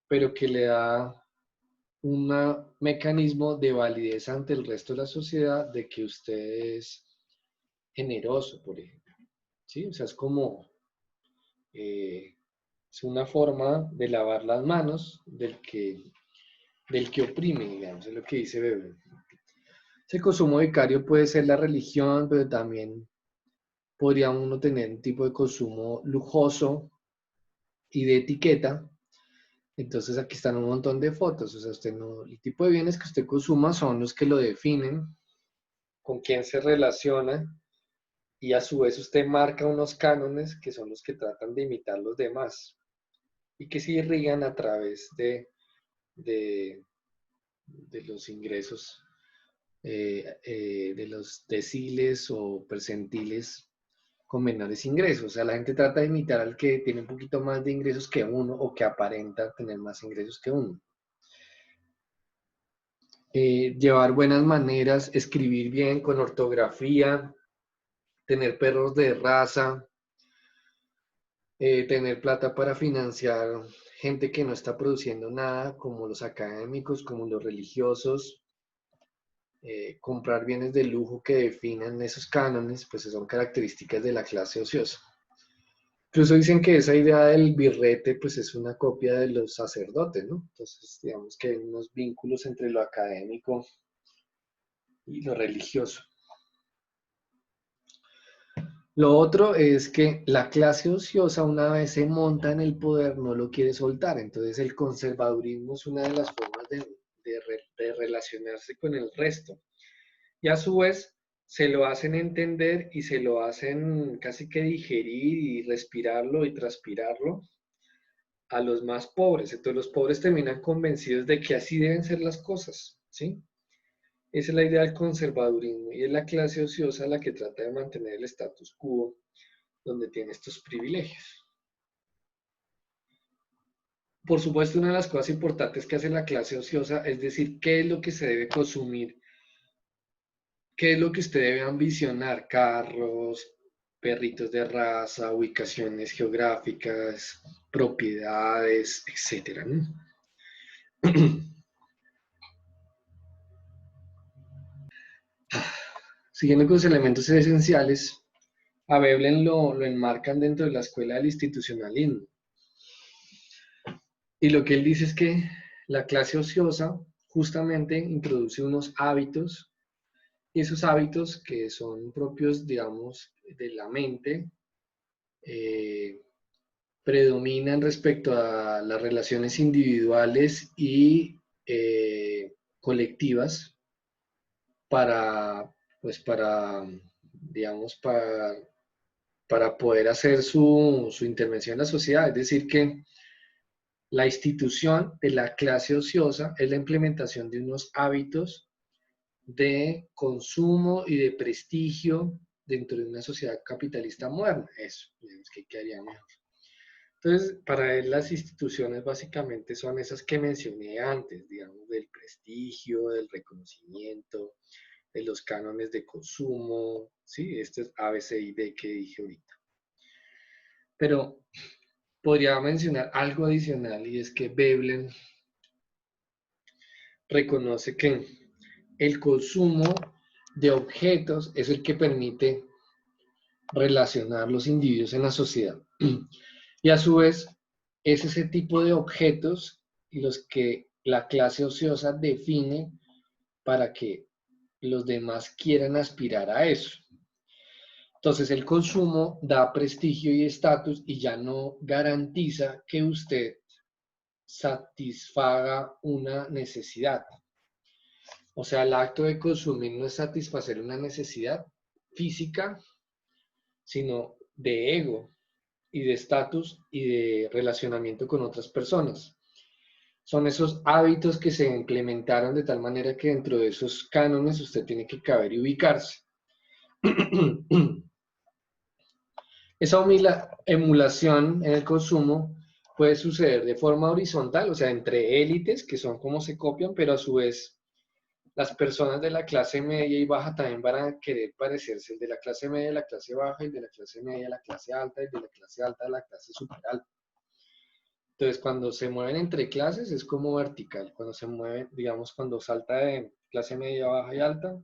pero que le da un mecanismo de validez ante el resto de la sociedad de que usted es generoso, por ejemplo. ¿Sí? O sea, es como, es una forma de lavar las manos del que oprime, digamos, es lo que dice Weber. Ese consumo vicario puede ser la religión, pero también podría uno tener un tipo de consumo lujoso y de etiqueta. Entonces aquí están un montón de fotos, o sea, usted no, el tipo de bienes que usted consuma son los que lo definen, con quién se relaciona y a su vez usted marca unos cánones que son los que tratan de imitar los demás y que se irrigan a través de, de los ingresos, de los deciles o percentiles con menores ingresos. O sea, la gente trata de imitar al que tiene un poquito más de ingresos que uno o que aparenta tener más ingresos que uno. Llevar buenas maneras, escribir bien con ortografía, tener perros de raza, tener plata para financiar gente que no está produciendo nada, como los académicos, como los religiosos, comprar bienes de lujo que definan esos cánones, pues son características de la clase ociosa. Incluso dicen que esa idea del birrete pues es una copia de los sacerdotes, ¿no? Entonces, digamos que hay unos vínculos entre lo académico y lo religioso. Lo otro es que la clase ociosa, una vez se monta en el poder, no lo quiere soltar. Entonces el conservadurismo es una de las formas de relacionarse con el resto. Y a su vez se lo hacen entender y se lo hacen casi que digerir y respirarlo y transpirarlo a los más pobres. Entonces los pobres terminan convencidos de que así deben ser las cosas, ¿sí? Esa es la idea del conservadurismo y es la clase ociosa la que trata de mantener el status quo donde tiene estos privilegios. Por supuesto, una de las cosas importantes que hace la clase ociosa es decir qué es lo que se debe consumir, qué es lo que usted debe ambicionar, carros, perritos de raza, ubicaciones geográficas, propiedades, etcétera, ¿no? Siguiendo con los elementos esenciales, a Veblen lo enmarcan dentro de la escuela del institucionalismo. Y lo que él dice es que la clase ociosa justamente introduce unos hábitos y esos hábitos que son propios, digamos, de la mente, eh, predominan respecto a las relaciones individuales y colectivas para, pues para, digamos, para poder hacer su intervención en la sociedad. Es decir, que la institución de la clase ociosa es la implementación de unos hábitos de consumo y de prestigio dentro de una sociedad capitalista moderna. Eso, digamos que quedaría mejor. Entonces, para él las instituciones básicamente son esas que mencioné antes, digamos, del prestigio, del reconocimiento, de los cánones de consumo, ¿sí? Este es A, B, C y D que dije ahorita. Pero podría mencionar algo adicional y es que Veblen reconoce que el consumo de objetos es el que permite relacionar los individuos en la sociedad. Y a su vez, es ese tipo de objetos los que la clase ociosa define para que los demás quieran aspirar a eso. Entonces el consumo da prestigio y estatus y ya no garantiza que usted satisfaga una necesidad. O sea, el acto de consumir no es satisfacer una necesidad física, sino de ego y de estatus y de relacionamiento con otras personas. Son esos hábitos que se implementaron de tal manera que dentro de esos cánones usted tiene que caber y ubicarse. Esa emulación en el consumo puede suceder de forma horizontal, o sea, entre élites que son como se copian, pero a su vez las personas de la clase media y baja también van a querer parecerse, el de la clase media a la clase baja, y el de la clase media a la clase alta, y el de la clase alta a la clase super alta. Entonces, cuando se mueven entre clases es como vertical, cuando se mueven, digamos, cuando salta de clase media, baja y alta,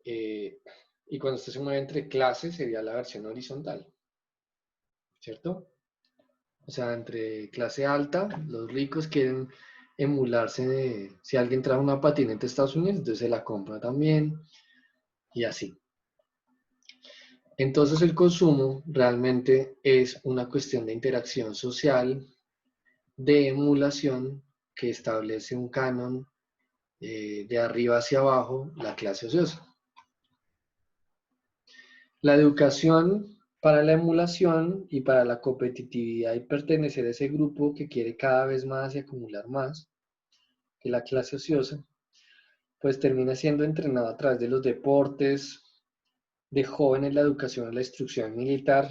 eh, y cuando usted se mueve entre clases sería la versión horizontal, ¿cierto? O sea, entre clase alta, los ricos quieren emularse de, si alguien trae una patineta a Estados Unidos, entonces se la compra también, y así. Entonces el consumo realmente es una cuestión de interacción social, de emulación que establece un canon de arriba hacia abajo, la clase ociosa. La educación para la emulación y para la competitividad y pertenecer a ese grupo que quiere cada vez más y acumular más que la clase ociosa, pues termina siendo entrenado a través de los deportes, de jóvenes la educación, la instrucción militar,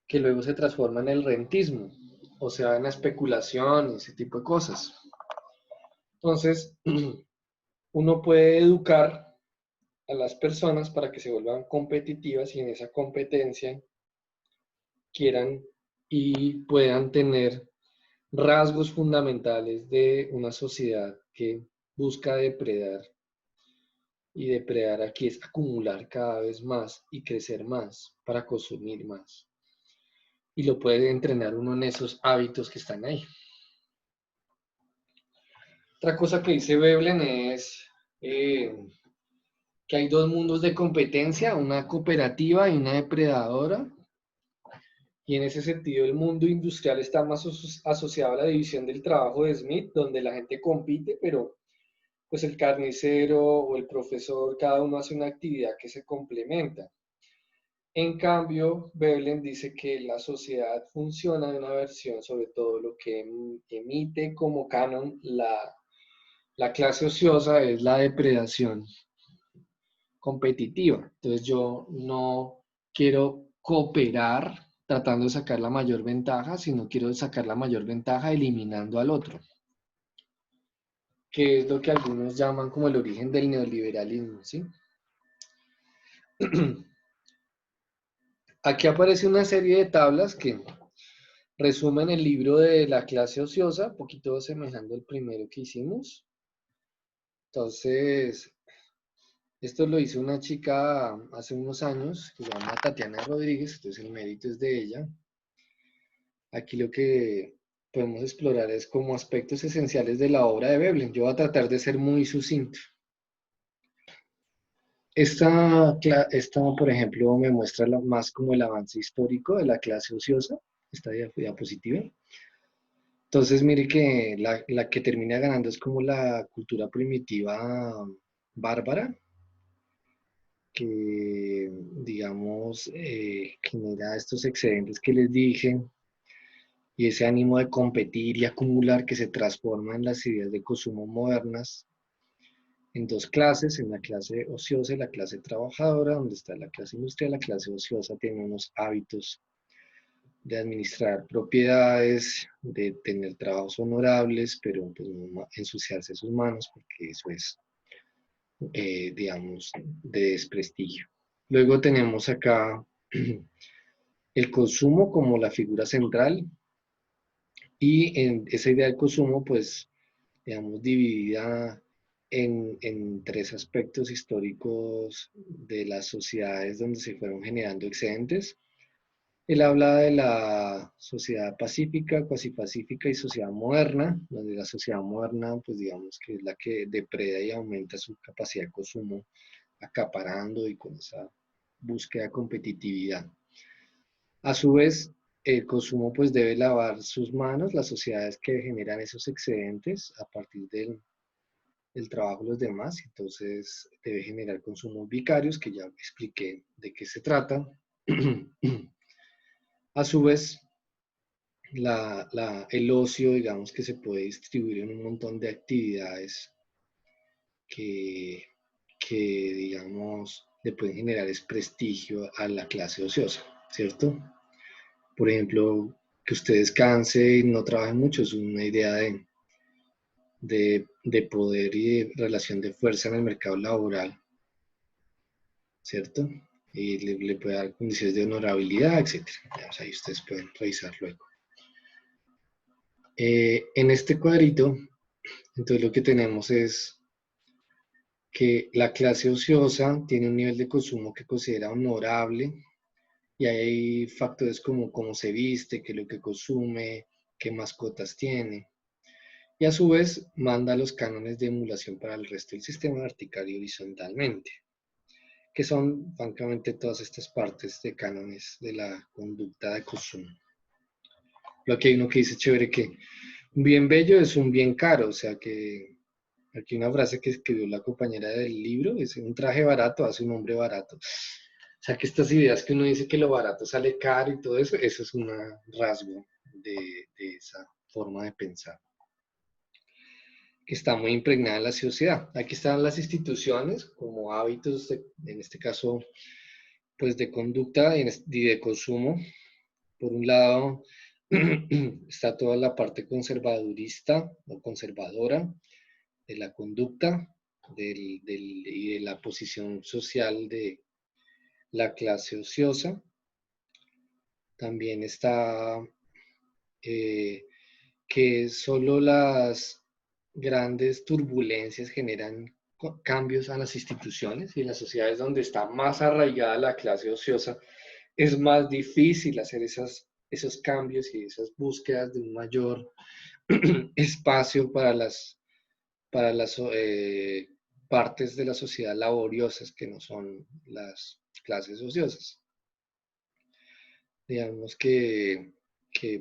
que luego se transforma en el rentismo, o sea, en la especulación, ese tipo de cosas. Entonces, uno puede educar a las personas para que se vuelvan competitivas y en esa competencia quieran y puedan tener rasgos fundamentales de una sociedad que busca depredar Y depredar aquí es acumular cada vez más y crecer más para consumir más. Y lo puede entrenar uno en esos hábitos que están ahí. Otra cosa que dice Veblen es eh, que hay dos mundos de competencia, una cooperativa y una depredadora. Y en ese sentido el mundo industrial está más asociado a la división del trabajo de Smith, donde la gente compite, pero pues el carnicero o el profesor, cada uno hace una actividad que se complementa. En cambio, Veblen dice que la sociedad funciona de una versión sobre todo lo que emite como canon la clase ociosa es la depredación competitiva. Entonces yo no quiero cooperar tratando de sacar la mayor ventaja, sino quiero sacar la mayor ventaja eliminando al otro, que es lo que algunos llaman como el origen del neoliberalismo, ¿sí? Aquí aparece una serie de tablas que resumen el libro de la clase ociosa, un poquito semejando al primero que hicimos. Entonces, esto lo hizo una chica hace unos años que se llama Tatiana Rodríguez, entonces el mérito es de ella. Aquí lo que podemos explorar es como aspectos esenciales de la obra de Veblen. Yo voy a tratar de ser muy sucinto. Esta, por ejemplo, me muestra más como el avance histórico de la clase ociosa, esta diapositiva. Entonces, mire que la que termina ganando es como la cultura primitiva bárbara, que, digamos, genera estos excedentes que les dije, y ese ánimo de competir y acumular que se transforma en las ideas de consumo modernas en dos clases, en la clase ociosa y la clase trabajadora, donde está la clase industrial. La clase ociosa tiene unos hábitos de administrar propiedades, de tener trabajos honorables, pero pues no ensuciarse sus manos porque eso es, digamos, de desprestigio. Luego tenemos acá el consumo como la figura central, y en esa idea del consumo, pues, digamos, dividida en tres aspectos históricos de las sociedades donde se fueron generando excedentes. Él habla de la sociedad pacífica, cuasi pacífica y sociedad moderna, donde la sociedad moderna, pues digamos que es la que depreda y aumenta su capacidad de consumo, acaparando y con esa búsqueda de competitividad. A su vez, el consumo pues debe lavar sus manos, las sociedades que generan esos excedentes a partir del trabajo de los demás, entonces debe generar consumos vicarios, que ya expliqué de qué se trata. A su vez, el ocio, digamos que se puede distribuir en un montón de actividades que, que digamos, le pueden generar prestigio a la clase ociosa, ¿cierto? Por ejemplo, que usted descanse y no trabaje mucho es una idea de poder y de relación de fuerza en el mercado laboral, ¿cierto? Y le puede dar condiciones de honorabilidad, etcétera. Digamos, ahí ustedes pueden revisar luego. En este cuadrito, entonces lo que tenemos es que la clase ociosa tiene un nivel de consumo que considera honorable, y hay factores como cómo se viste, qué es lo que consume, qué mascotas tiene. Y a su vez manda los cánones de emulación para el resto del sistema vertical y horizontalmente, que son francamente todas estas partes de cánones de la conducta de consumo. Lo que hay uno que dice chévere que un bien bello es un bien caro, o sea que aquí una frase que escribió la compañera del libro es: un traje barato hace un hombre barato. O sea que estas ideas que uno dice que lo barato sale caro y todo eso, eso es un rasgo de esa forma de pensar que está muy impregnada en la sociedad. Aquí están las instituciones como hábitos, en este caso, pues de conducta y de consumo. Por un lado, está toda la parte conservadurista o conservadora de la conducta y de la posición social de la clase ociosa. También está que solo las grandes turbulencias generan cambios a las instituciones, y en las sociedades donde está más arraigada la clase ociosa es más difícil hacer esos cambios y esas búsquedas de un mayor espacio para las partes de la sociedad laboriosas que no son las clases ociosas. Digamos que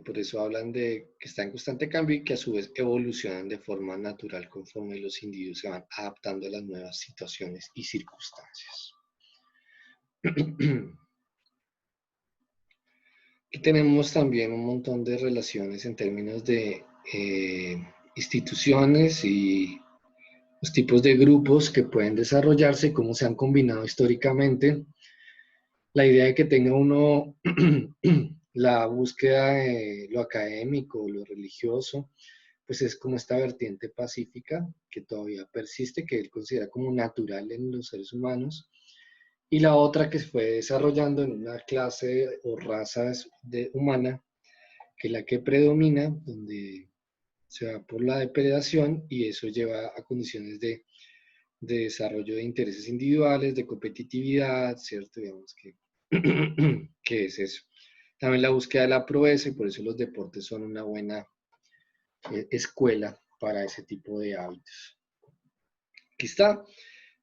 por eso hablan de que está en constante cambio y que a su vez evolucionan de forma natural conforme los individuos se van adaptando a las nuevas situaciones y circunstancias. Aquí tenemos también un montón de relaciones en términos de instituciones y los tipos de grupos que pueden desarrollarse y cómo se han combinado históricamente. La idea de que tenga uno la búsqueda de lo académico, lo religioso, pues es como esta vertiente pacífica que todavía persiste, que él considera como natural en los seres humanos, y la otra que se fue desarrollando en una clase o raza humana, que es la que predomina, donde se va por la depredación y eso lleva a condiciones de desarrollo de intereses individuales, de competitividad, ¿cierto? Digamos que es eso. También la búsqueda de la proeza, y por eso los deportes son una buena escuela para ese tipo de hábitos. Aquí está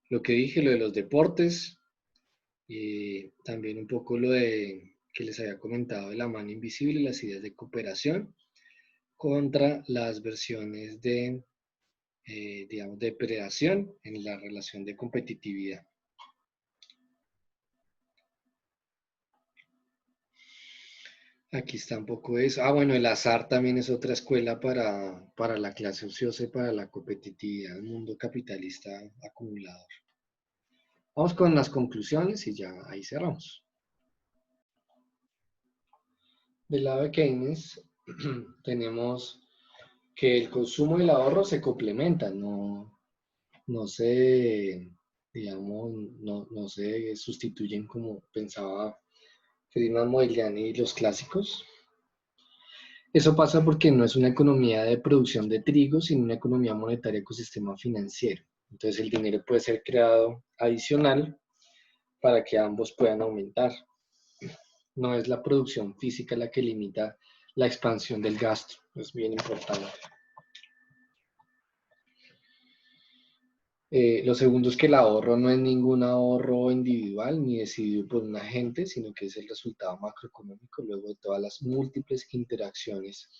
lo que dije, lo de los deportes, y también un poco lo de que les había comentado de la mano invisible y las ideas de cooperación contra las versiones de, digamos, depredación en la relación de competitividad. Aquí está un poco eso. Ah, bueno, el azar también es otra escuela para la clase ociosa y para la competitividad del mundo capitalista acumulador. Vamos con las conclusiones y ya ahí cerramos. Del lado de Keynes tenemos que el consumo y el ahorro se complementan, no se, digamos, no se sustituyen como pensaba Friedman, Modigliani y los clásicos. Eso pasa porque no es una economía de producción de trigo, sino una economía monetaria ecosistema financiero. Entonces el dinero puede ser creado adicional para que ambos puedan aumentar. No es la producción física la que limita la expansión del gasto. Es bien importante. Lo segundo es que el ahorro no es ningún ahorro individual ni decidido por un agente, sino que es el resultado macroeconómico luego de todas las múltiples interacciones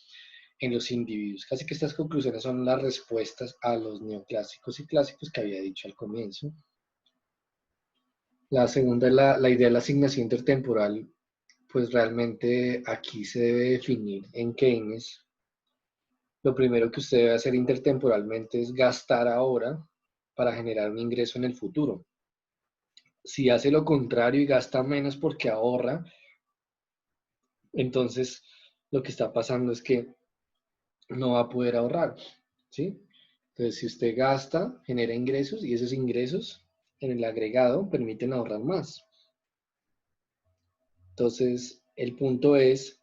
en los individuos. Casi que estas conclusiones son las respuestas a los neoclásicos y clásicos que había dicho al comienzo. La segunda es la idea de la asignación intertemporal, pues realmente aquí se debe definir en Keynes. Lo primero que usted debe hacer intertemporalmente es gastar ahora para generar un ingreso en el futuro. Si hace lo contrario y gasta menos porque ahorra, entonces lo que está pasando es que no va a poder ahorrar, ¿sí? Entonces, si usted gasta, genera ingresos y esos ingresos en el agregado permiten ahorrar más. Entonces, el punto es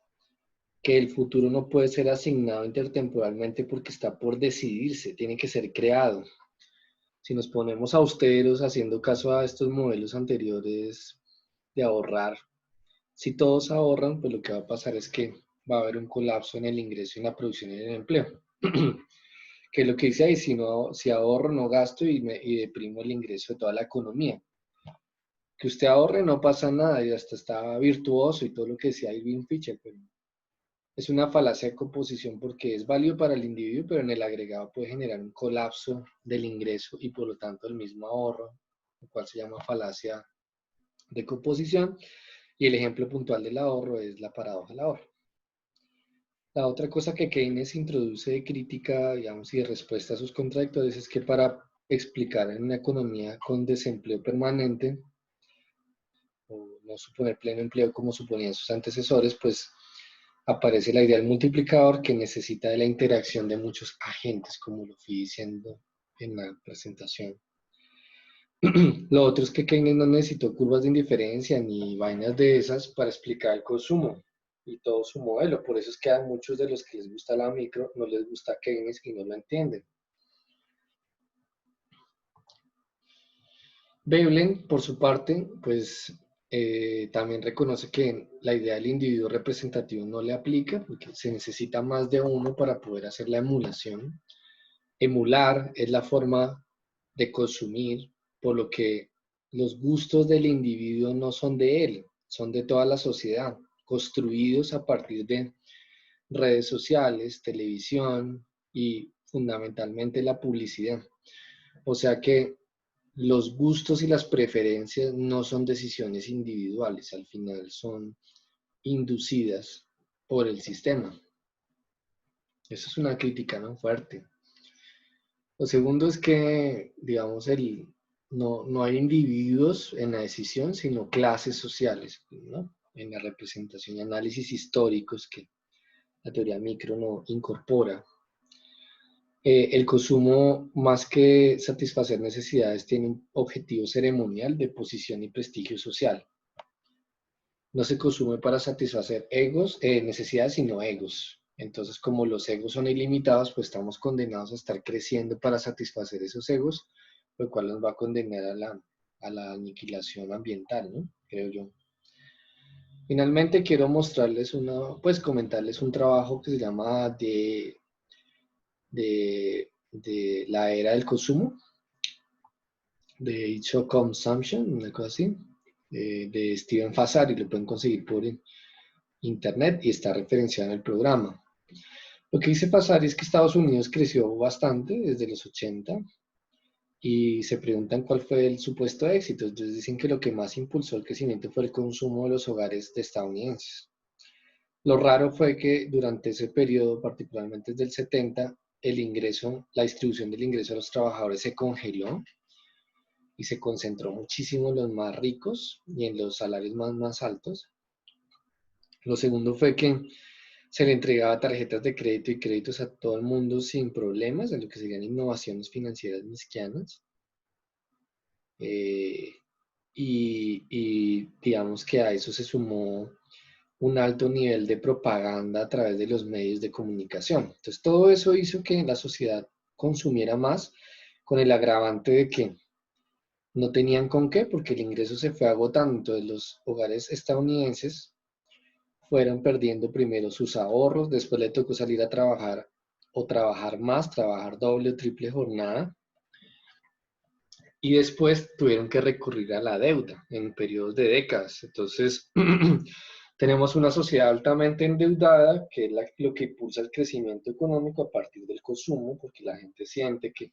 que el futuro no puede ser asignado intertemporalmente porque está por decidirse, tiene que ser creado. Si nos ponemos austeros haciendo caso a estos modelos anteriores de ahorrar, si todos ahorran, pues lo que va a pasar es que va a haber un colapso en el ingreso, en la producción y en el empleo. Que es lo que dice ahí, si ahorro, no gasto y deprimo el ingreso de toda la economía. Que usted ahorre, no pasa nada y hasta está virtuoso y todo lo que decía Irving Fisher, pero es una falacia de composición porque es válido para el individuo, pero en el agregado puede generar un colapso del ingreso y por lo tanto el mismo ahorro, lo cual se llama falacia de composición. Y el ejemplo puntual del ahorro es la paradoja del ahorro. La otra cosa que Keynes introduce de crítica, digamos, y de respuesta a sus contradictores es que para explicar en una economía con desempleo permanente, o no suponer pleno empleo como suponían sus antecesores, pues aparece la idea del multiplicador que necesita de la interacción de muchos agentes, como lo fui diciendo en la presentación. Lo otro es que Keynes no necesitó curvas de indiferencia ni vainas de esas para explicar el consumo y todo su modelo. Por eso es que a muchos de los que les gusta la micro no les gusta Keynes y no lo entienden. Veblen, por su parte, pues también reconoce que la idea del individuo representativo no le aplica porque se necesita más de uno para poder hacer la emulación. Emular es la forma de consumir, por lo que los gustos del individuo no son de él, son de toda la sociedad, construidos a partir de redes sociales, televisión y fundamentalmente la publicidad. O sea que los gustos y las preferencias no son decisiones individuales, al final son inducidas por el sistema. Eso es una crítica, ¿no? Fuerte. Lo segundo es que, digamos, no hay individuos en la decisión, sino clases sociales, ¿no? En la representación y análisis históricos que la teoría micro no incorpora. El consumo, más que satisfacer necesidades, tiene un objetivo ceremonial de posición y prestigio social. No se consume para satisfacer necesidades, sino egos. Entonces, como los egos son ilimitados, pues estamos condenados a estar creciendo para satisfacer esos egos, lo cual nos va a condenar a la aniquilación ambiental, ¿no? Creo yo. Finalmente, quiero mostrarles pues comentarles un trabajo que se llama de la era del consumo, de Age of Consumption, una cosa así, de Steven Fassari, lo pueden conseguir por internet y está referenciado en el programa. Lo que dice Fassari es que Estados Unidos creció bastante desde los 80 y se preguntan cuál fue el supuesto éxito. Entonces dicen que lo que más impulsó el crecimiento fue el consumo de los hogares de estadounidenses. Lo raro fue que durante ese periodo, particularmente desde el 70, la distribución del ingreso a los trabajadores se congeló y se concentró muchísimo en los más ricos y en los salarios más altos. Lo segundo fue que se le entregaba tarjetas de crédito y créditos a todo el mundo sin problemas, en lo que serían innovaciones financieras misquianas. Y digamos que a eso se sumó un alto nivel de propaganda a través de los medios de comunicación. Entonces, todo eso hizo que la sociedad consumiera más, con el agravante de que no tenían con qué, porque el ingreso se fue agotando. Entonces, los hogares estadounidenses fueron perdiendo primero sus ahorros, después le tocó salir a trabajar o trabajar más, trabajar doble o triple jornada, y después tuvieron que recurrir a la deuda en periodos de décadas. Entonces, tenemos una sociedad altamente endeudada, que es lo que impulsa el crecimiento económico a partir del consumo, porque la gente siente que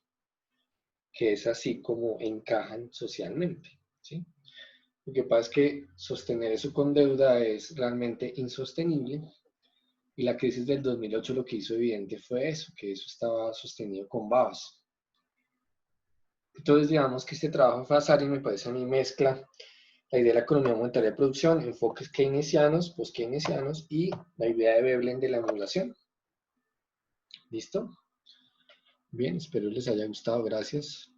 es así como encajan socialmente, ¿sí? Lo que pasa es que sostener eso con deuda es realmente insostenible, y la crisis del 2008 lo que hizo evidente fue eso, que eso estaba sostenido con babas. Entonces, digamos que este trabajo de Fassari me parece a mí mezcla la idea de la economía monetaria de producción, enfoques keynesianos, post-keynesianos y la idea de Veblen de la emulación. ¿Listo? Bien, espero les haya gustado. Gracias.